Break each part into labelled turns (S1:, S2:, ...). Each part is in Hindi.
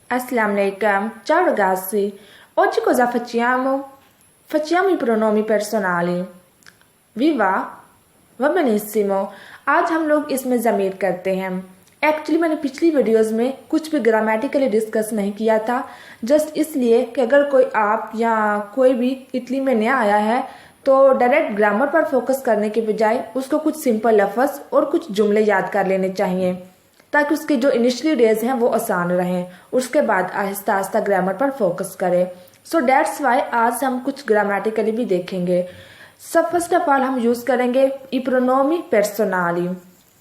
S1: Assalamu alaikum, ciao ragazzi. Oggi cosa facciamo? Facciamo i pronomi personali. Vi va? Va benissimo. आज हम लोग इसमें ज़मीर करते हैं। एक्चुअली मैंने पिछली वीडियोस में कुछ भी ग्रामेटिकली डिस्कस नहीं किया था, जस्ट इसलिए कि अगर कोई आप या कोई भी इटली में नया आया है तो डायरेक्ट ग्रामर पर फोकस करने के बजाय उसको कुछ सिंपल लफ्ज़ और कुछ जुमले याद कर लेने चाहिए ताकि उसके जो इनिशियली डेज हैं वो आसान रहें, उसके बाद आहिस्ता आहिस्ता ग्रामर पर फोकस करें। सो डेट्स वाई आज हम कुछ ग्रामेटिकली भी देखेंगे। सब फर्स्ट ऑफ ऑल हम यूज़ करेंगे ई प्रोनोमी पर्सनाली,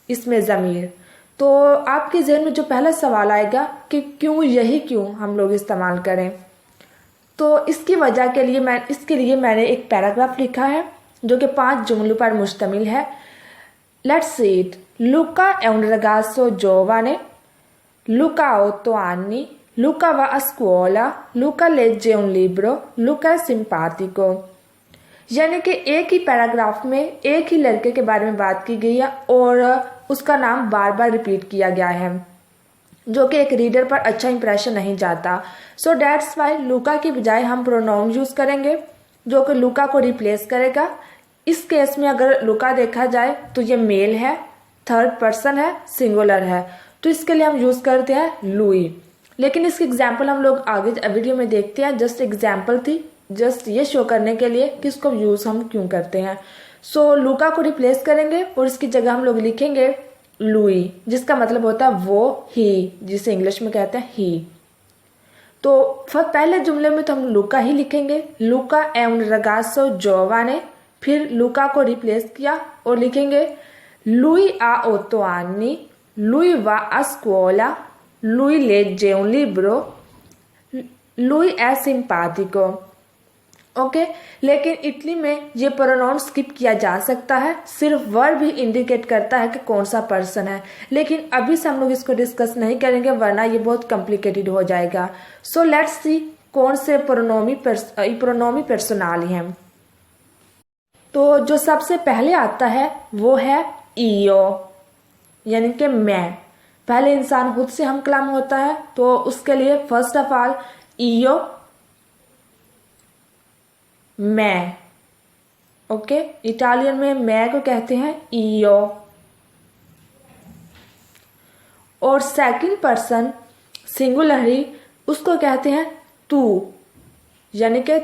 S1: इसमें ज़मीर। तो आपके जहन में जो पहला सवाल आएगा कि क्यों हम लोग इस्तेमाल करें, तो इसकी वजह के लिए इसके लिए मैंने एक पैराग्राफ लिखा है जो कि 5 जुमलों पर मुश्तमिल है। Let's see it. Luca è un ragazzo giovane. Luca ha 8 anni. Luca va a scuola. Luca legge un libro. Luca è simpatico. यानी कि एक ही पैराग्राफ में एक ही लड़के के बारे में बात की गई है और उसका नाम बार बार रिपीट किया गया है, जो कि एक रीडर पर अच्छा इंप्रेशन नहीं जाता। सो डेट्स वाई लुका की बजाय हम प्रोनाउन यूज़ करेंगे जो कि लुका को रिप्लेस करेगा। इस केस में अगर लुका देखा जाए तो ये मेल है, थर्ड पर्सन है, सिंगुलर है, तो इसके लिए हम यूज़ करते हैं लुई। लेकिन इसकी एग्जाम्पल हम लोग आगे वीडियो में देखते हैं। जस्ट एग्जाम्पल थी, जस्ट ये शो करने के लिए कि इसको यूज़ हम क्यों करते हैं। सो लुका को रिप्लेस करेंगे और इसकी जगह हम लोग लिखेंगे लुई, जिसका मतलब होता है वो, ही, जिसे इंग्लिश में कहते हैं ही। तो पहले जुमले में तो हम लुका ही लिखेंगे, लुका è un ragazzo giovane। फिर लुका को रिप्लेस किया और लिखेंगे Lui ha 8 anni, lui va a scuola, lui legge un libro, lui è simpatico। Okay, लेकिन इटली में ये प्रोनाउन स्किप किया जा सकता है, सिर्फ वर्ब भी इंडिकेट करता है कि कौन सा पर्सन है। लेकिन अभी से हम लोग इसको डिस्कस नहीं करेंगे वरना ये बहुत कॉम्प्लिकेटेड हो जाएगा। सो लेट्स सी कौन से प्रोनोमी पर्सनाली हैं। तो जो सबसे पहले आता है वो है ईयो, यानी कि मैं। पहले इंसान खुद से हम कलाम होता है तो उसके लिए फर्स्ट ऑफ ऑल ईयो, मैं। ओके, इटालियन में मैं को कहते हैं ईयो। और सेकंड पर्सन सिंगुलरी उसको कहते हैं तू, यानी कि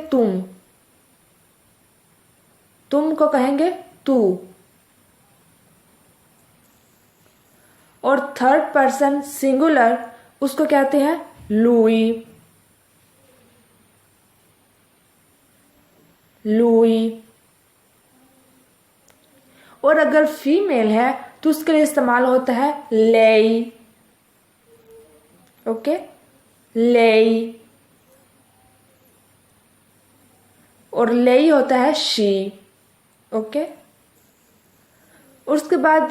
S1: तुम को कहेंगे तू। और थर्ड पर्सन सिंगुलर उसको कहते हैं लुई। और अगर फीमेल है तो उसके लिए इस्तेमाल होता है लेई। ओके, लेई। और लेई होता है शी। ओके, उसके बाद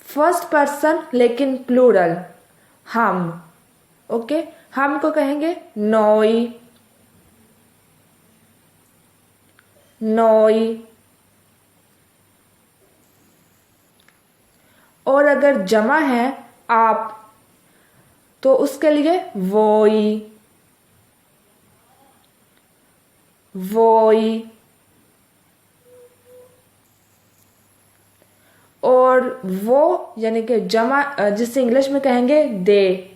S1: फर्स्ट पर्सन लेकिन प्लूरल, हम। ओके, हम को कहेंगे नोई। और अगर जमा है आप तो उसके लिए वोई। और वो यानी कि जमा जिसे इंग्लिश में कहेंगे दे,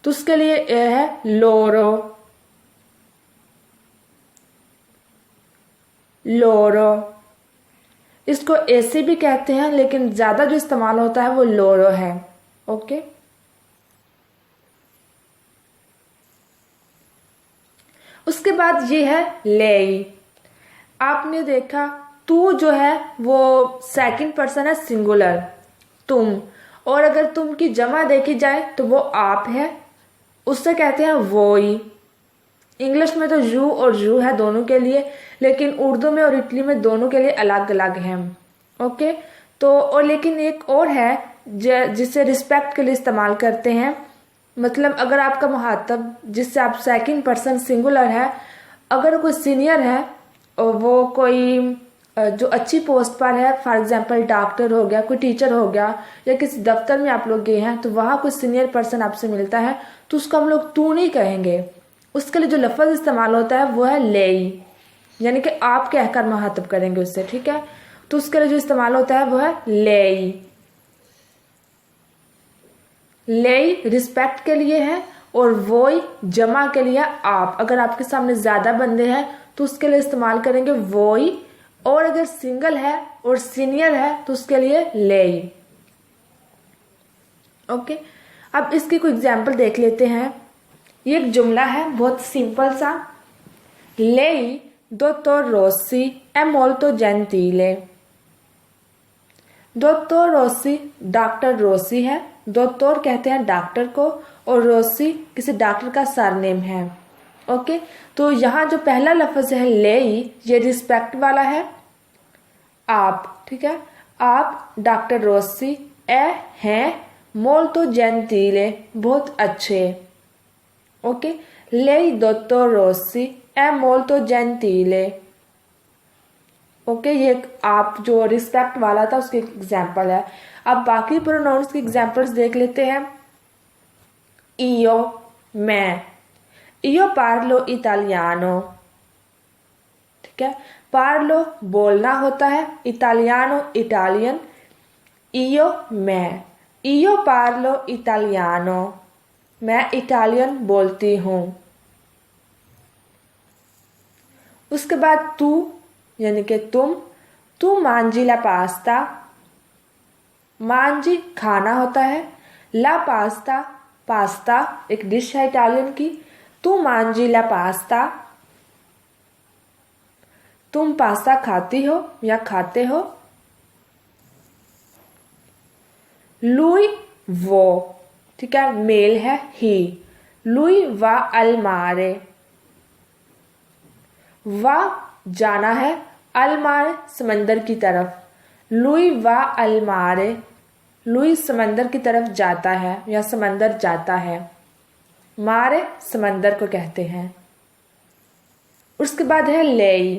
S1: तो उसके लिए है लोरो। इसको ऐसे भी कहते हैं लेकिन ज्यादा जो इस्तेमाल होता है वो लोरो है। ओके, उसके बाद ये है लेई। आपने देखा तू जो है वो सेकंड पर्सन है सिंगुलर, तुम। और अगर तुम की जमा देखी जाए तो वो आप है, उससे कहते हैं वोई। इंग्लिश में तो यू और यू है दोनों के लिए, लेकिन उर्दू में और इटली में दोनों के लिए अलग अलग हैं। ओके, तो और लेकिन एक और है जिसे रिस्पेक्ट के लिए इस्तेमाल करते हैं। मतलब अगर आपका मुहातब जिससे आप सेकंड पर्सन सिंगुलर है, अगर कोई सीनियर है और वो कोई जो अच्छी पोस्ट पर है, फॉर एग्जांपल डॉक्टर हो गया, कोई टीचर हो गया, या किसी दफ्तर में आप लोग गए हैं तो वहाँ कोई सीनियर पर्सन आपसे मिलता है तो उसको हम लोग तू नहीं कहेंगे। उसके लिए जो लफ्ज़ इस्तेमाल होता है वो है लेई, यानी कि आप कहकर मुखातब करेंगे उससे, ठीक है। तो उसके लिए जो इस्तेमाल होता है वो है लेई। लेई रिस्पेक्ट के लिए है और वोई जमा के लिए आप। अगर आपके सामने ज़्यादा बंदे हैं तो उसके लिए इस्तेमाल करेंगे वोई, और अगर सिंगल है और सीनियर है तो उसके लिए लेई। ओके, अब इसकी कोई एग्जाम्पल देख लेते हैं। ये एक जुमला है बहुत सिंपल सा। लेई dottor Rossi è molto gentile। Doctor Rossi doctor Rossi है, डॉक्टर कहते हैं डॉक्टर को, और रोसी किसी डॉक्टर का सरनेम है। ओके, तो यहाँ जो पहला लफ्ज़ है लेई, ये रिस्पेक्ट वाला है, आप, ठीक है। आप डॉक्टर रोसी ए हैं मोल्तो जेंटिले, बहुत अच्छे। ओके, लेई डॉक्टर रोसी ए मोल्तो जेंटिले। ओके, ये आप जो रिस्पेक्ट वाला था उसकी एग्जाम्पल है। अब बाकी प्रोनाउंस की एग्जाम्पल्स देख लेते हैं। इयो मैं, इयो पार्लो इटालियानो, ठीक है। पार्लो बोलना होता है, इटालियानो इटालियन। इयो मैं, इयो पार्लो इटालियानो, मैं इटालियन बोलती हूँ। उसके बाद तू यानी कि तुम, तू मांजी ला पास्ता, मांजी खाना होता है, ला पास्ता पास्ता एक डिश है इटालियन की। तू मांजी ला पास्ता, तुम पास्ता खाती हो या खाते हो। लुई वो, ठीक है, मेल है ही। लुई वा अलमारे, वा जाना है, अलमारे समंदर की तरफ। लुई वा अलमारे, लुई समंदर की तरफ जाता है या समंदर जाता है। मारे समंदर को कहते हैं। उसके बाद है लेई,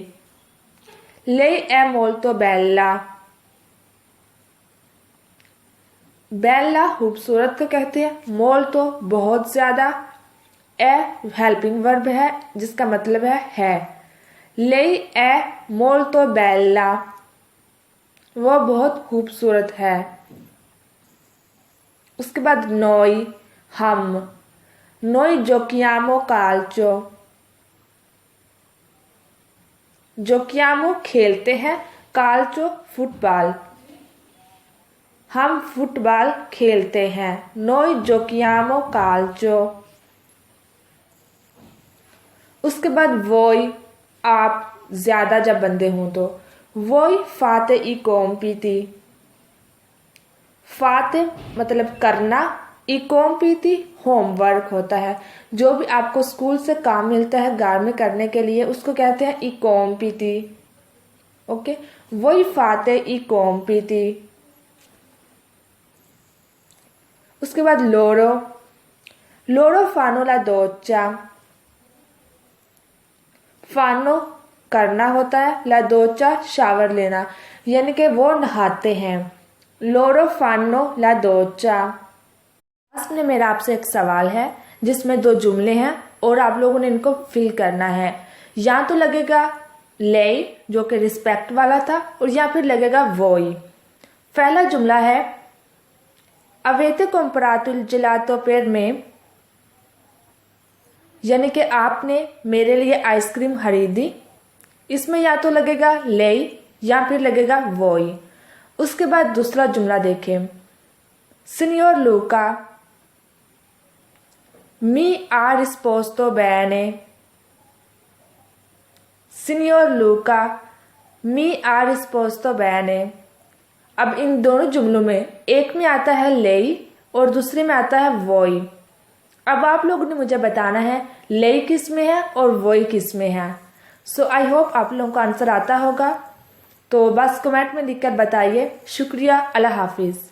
S1: लेई ए मोल्तो बेल्ला, बेल्ला खूबसूरत को कहते हैं, मोल्तो बहुत ज्यादा, ए हेल्पिंग वर्ब है जिसका मतलब है। लेई ए मोल्तो बेल्ला, वह बहुत खूबसूरत है। उसके बाद नोई हम, नोई जोकियामो काल्चो, जोकियामो खेलते हैं, काल्चो फुटबॉल, हम फुटबॉल खेलते हैं। नोई जोकियामो काल्चो। उसके बाद वोई आप, ज्यादा जब बंदे हों तो। वोई फाते ई कॉम्पीती, फाते मतलब करना, ई कॉम्पीती होमवर्क होता है। जो भी आपको स्कूल से काम मिलता है घर में करने के लिए उसको कहते हैं ई कॉम्पीती। ओके, वोई फाते ई कॉम्पीती। उसके बाद लोरो, लोरो फानो ला दोचा, फानो करना होता है, ला दोचा शावर लेना, यानी कि वो नहाते हैं। लोरो फानो ला दोचा। लास्ट में मेरा आपसे एक सवाल है जिसमें 2 जुमले हैं और आप लोगों ने इनको फिल करना है। या तो लगेगा लेई जो कि रिस्पेक्ट वाला था, और या फिर लगेगा वोई। पहला जुमला है अवेते कॉम्परातुल जिलातो पेर में, यानी कि आपने मेरे लिए आइसक्रीम खरीदी। इसमें या तो लगेगा लेई या फिर लगेगा वोई। उसके बाद दूसरा जुमला देखें, सिनियोर लूका मी आ रिस्पोस्तो बैने, सिनियोर लूका मी आ रिस्पोस्तो बैने। अब इन दोनों जुमलों में एक में आता है लेई और दूसरे में आता है वोई। अब आप लोगों ने मुझे बताना है लेई किस में है और वोई किस में है। सो आई होप आप लोगों को आंसर आता होगा, तो बस कमेंट में लिखकर बताइए। शुक्रिया, अल्लाह हाफिज़।